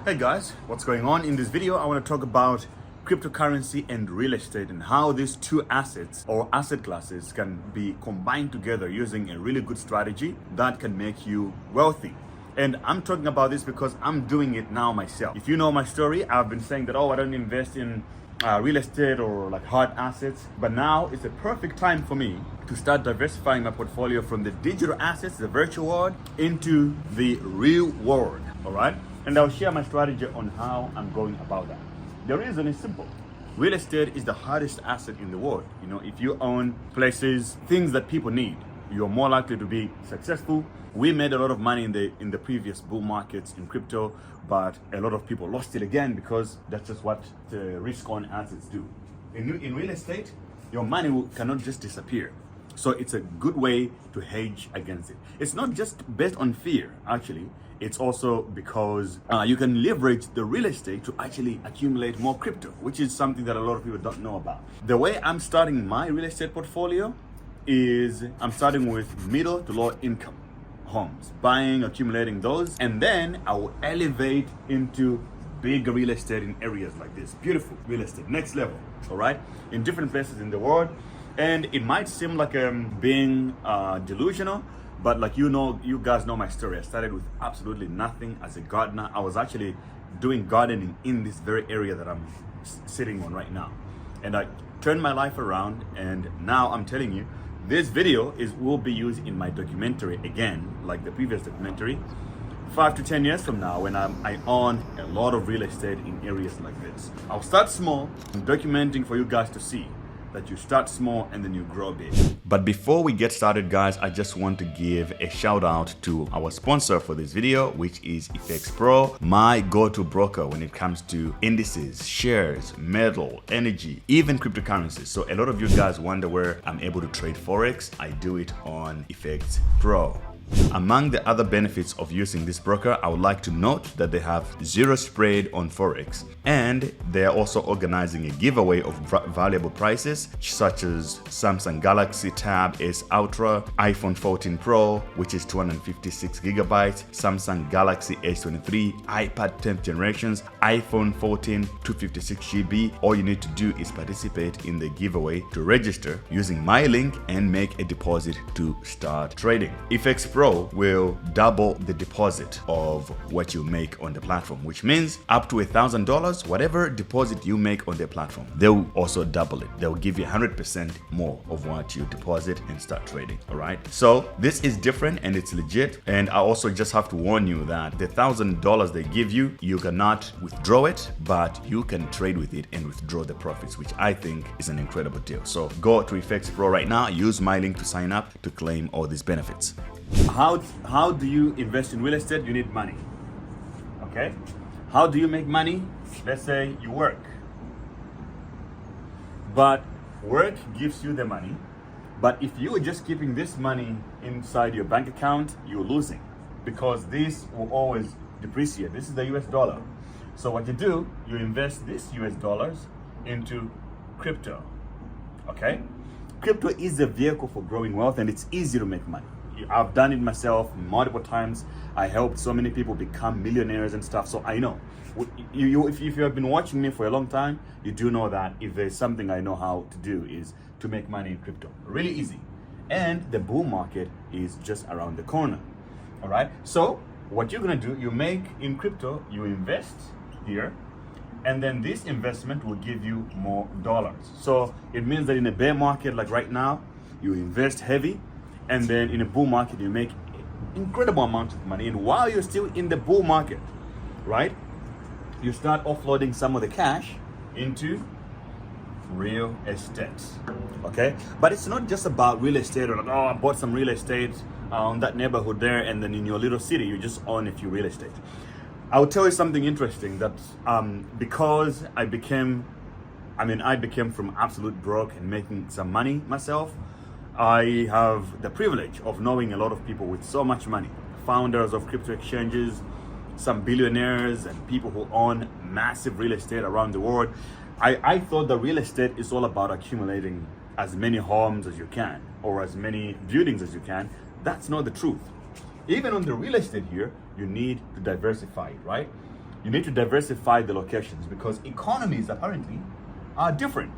Hey guys, what's going on? In this video, I want to talk about cryptocurrency and real estate and how these two assets or asset classes can be combined together using a really good strategy that can make you wealthy. And I'm talking about this because I'm doing it now myself. If you know my story, I've been saying that, oh, I don't invest in real estate or like hard assets, but now it's a perfect time for me to start diversifying my portfolio from the digital assets, the virtual world, into the real world, all right? And I'll share my strategy on how I'm going about that. The reason is simple. Real estate is the hardest asset in the world. You know, if you own places, things that people need, you're more likely to be successful. We made a lot of money in the previous bull markets in crypto, but a lot of people lost it again because that's just what the risk-on assets do. In real estate, your money cannot just disappear. So it's a good way to hedge against it. It's not just based on fear, actually. It's also because you can leverage the real estate to actually accumulate more crypto, which is something that a lot of people don't know about. The way I'm starting my real estate portfolio is I'm starting with middle to low income homes, buying, accumulating those, and then I will elevate into big real estate in areas like this. Beautiful real estate, next level, all right? In different places in the world. And it might seem like being delusional, but like you guys know my story. I started with absolutely nothing as a gardener. I was actually doing gardening in this very area that I'm sitting on right now. And I turned my life around, and now I'm telling you, this video will be used in my documentary again, like the previous documentary, 5 to 10 years from now when I own a lot of real estate in areas like this. I'll start small. I'm documenting for you guys to see that you start small and then you grow big. But before we get started, guys, I just want to give a shout out to our sponsor for this video, which is FX Pro, my go-to broker when it comes to indices, shares, metal, energy, even cryptocurrencies. So a lot of you guys wonder where I'm able to trade Forex. I do it on FX Pro. Among the other benefits of using this broker, I would like to note that they have zero spread on Forex, and they are also organizing a giveaway of valuable prizes such as Samsung Galaxy Tab S Ultra, iPhone 14 Pro, which is 256 gigabytes, Samsung Galaxy S23, iPad 10th generations, iPhone 14 256 GB. All you need to do is participate in the giveaway to register using my link and make a deposit to start trading. FX Pro will double the deposit of what you make on the platform, which means up to $1,000, whatever deposit you make on their platform, they'll also double it. They'll give you 100% more of what you deposit and start trading. All right. So this is different and it's legit. And I also just have to warn you that the $1,000 they give you, you cannot withdraw it, but you can trade with it and withdraw the profits, which I think is an incredible deal. So go to FX Pro right now, use my link to sign up to claim all these benefits. How do you invest in real estate? You need money. Okay? How do you make money? Let's say you work. But work gives you the money. But if you are just keeping this money inside your bank account, you're losing because this will always depreciate. This is the US dollar. So what you do, you invest this US dollars into crypto. Okay? Crypto is a vehicle for growing wealth, and it's easy to make money. I've done it myself multiple times. I helped so many people become millionaires and stuff. So I know. If you have been watching me for a long time, you do know that if there's something I know how to do is to make money in crypto. Really easy. And the bull market is just around the corner. All right. So what you're going to do, you make in crypto, you invest here, and then this investment will give you more dollars. So it means that in a bear market like right now, you invest heavy. And then in a bull market, you make incredible amounts of money. And while you're still in the bull market, right, you start offloading some of the cash into real estate. Okay? But it's not just about real estate or like, oh, I bought some real estate on that neighborhood there, and then in your little city, you just own a few real estate. I'll tell you something interesting that because I became from absolute broke and making some money myself, I have the privilege of knowing a lot of people with so much money, founders of crypto exchanges, some billionaires, and people who own massive real estate around the world. I thought that real estate is all about accumulating as many homes as you can or as many buildings as you can. That's not the truth. Even on the real estate here, you need to diversify it, right? you need to diversify the locations because economies apparently are different.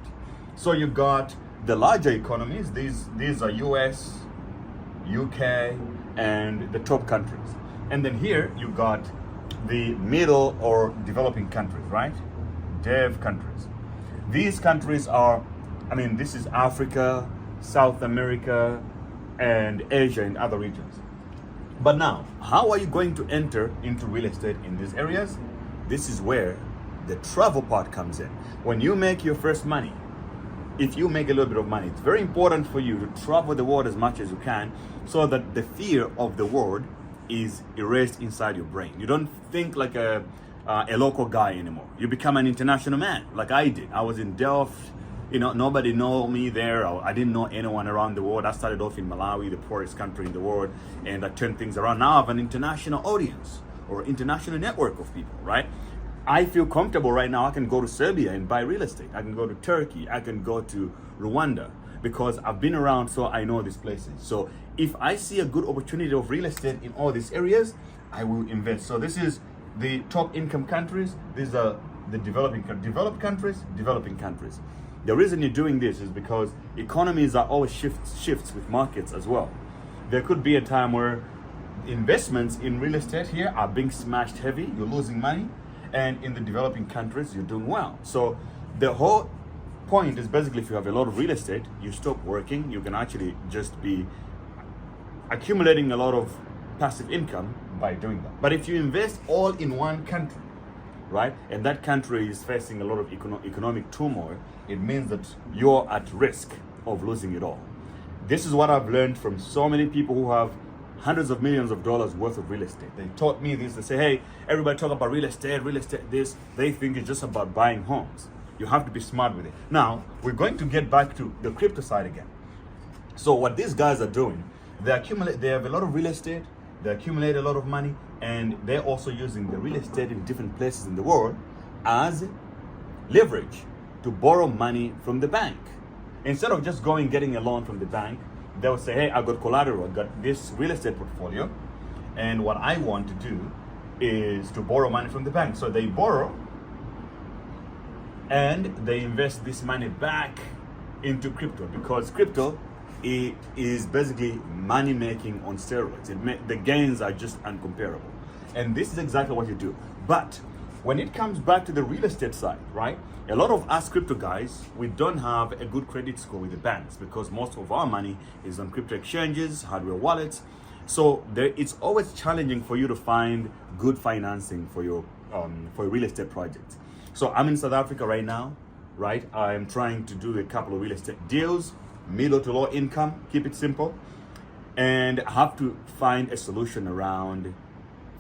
So you got the larger economies, these are US, UK, and the top countries. And then here you got the middle or developing countries, right? Dev countries. These countries are, this is Africa, South America, and Asia and other regions. But now, how are you going to enter into real estate in these areas? This is where the travel part comes in. When you make your first money, if you make a little bit of money, it's very important for you to travel the world as much as you can so that the fear of the world is erased inside your brain. You don't think like a local guy anymore. You become an international man, like I did. I was in Delft, nobody know me there. I didn't know anyone around the world. I started off in Malawi, the poorest country in the world, and I turned things around. Now I have an international audience or international network of people, right? I feel comfortable right now. I can go to Serbia and buy real estate. I can go to Turkey. I can go to Rwanda because I've been around, so I know these places. So if I see a good opportunity of real estate in all these areas, I will invest. So this is the top income countries. These are the developing countries. The reason you're doing this is because economies are always shifts with markets as well. There could be a time where investments in real estate here are being smashed heavy. You're losing money. And in the developing countries, you're doing well. So the whole point is basically if you have a lot of real estate, you stop working, you can actually just be accumulating a lot of passive income by doing that. But if you invest all in one country, right, and that country is facing a lot of economic turmoil, it means that you're at risk of losing it all. This is what I've learned from so many people who have hundreds of millions of dollars worth of real estate. They taught me this. They say, hey, everybody talk about real estate this. They think it's just about buying homes. You have to be smart with it. Now, we're going to get back to the crypto side again. So what these guys are doing, they have a lot of real estate, they accumulate a lot of money, and they're also using the real estate in different places in the world as leverage to borrow money from the bank. Instead of just getting a loan from the bank, they will say, hey, I got collateral, I got this real estate portfolio, and what I want to do is to borrow money from the bank. So they borrow and they invest this money back into crypto because crypto is basically money making on steroids. The gains are just uncomparable. And this is exactly what you do. But when it comes back to the real estate side, right? A lot of us crypto guys, we don't have a good credit score with the banks because most of our money is on crypto exchanges, hardware wallets. So it's always challenging for you to find good financing for your real estate projects. So I'm in South Africa right now, right? I am trying to do a couple of real estate deals, middle to low income, keep it simple. And I have to find a solution around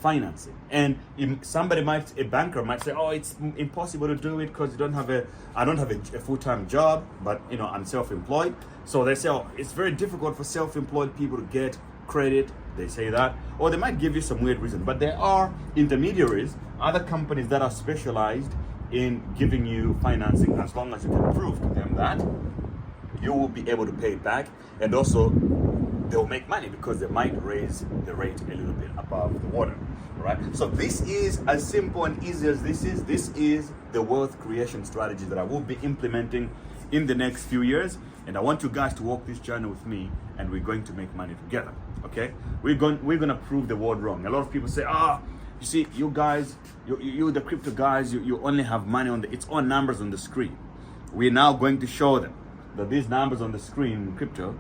financing. And a banker might say, oh, it's impossible to do it because I don't have a full-time job, but I'm self-employed. So they say, oh, it's very difficult for self-employed people to get credit. They say that, or they might give you some weird reason, but there are intermediaries, other companies that are specialized in giving you financing as long as you can prove to them that you will be able to pay it back, and also they'll make money because they might raise the rate a little bit above the water, right? So this is as simple and easy as this is. This is the wealth creation strategy that I will be implementing in the next few years, and I want you guys to walk this journey with me, and we're going to make money together. Okay? We're gonna prove the world wrong. A lot of people say, you see, you guys, you the crypto guys, you only have money it's all numbers on the screen. We're now going to show them that these numbers on the screen in crypto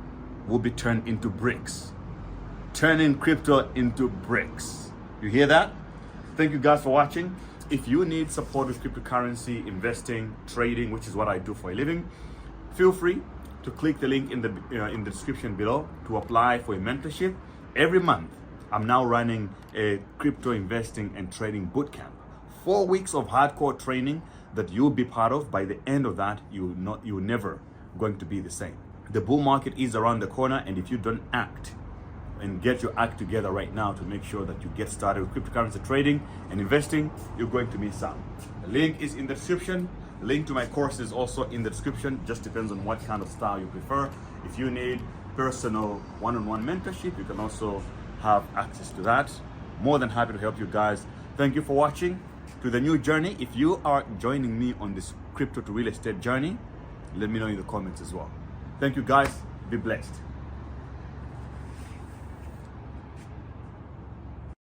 will be turned into bricks. Turning crypto into bricks. You hear that? Thank you guys for watching. If you need support with cryptocurrency, investing, trading, which is what I do for a living, feel free to click the link in the description below to apply for a mentorship. Every month, I'm now running a crypto investing and trading bootcamp. 4 weeks of hardcore training that you'll be part of. By the end of that, you're never going to be the same. The bull market is around the corner, and if you don't act and get your act together right now to make sure that you get started with cryptocurrency trading and investing, you're going to miss out. The link is in the description. Link to my course is also in the description. Just depends on what kind of style you prefer. If you need personal one-on-one mentorship, you can also have access to that. More than happy to help you guys. Thank you for watching. to the new journey. If you are joining me on this crypto to real estate journey, let me know in the comments as well. Thank you guys. Be blessed.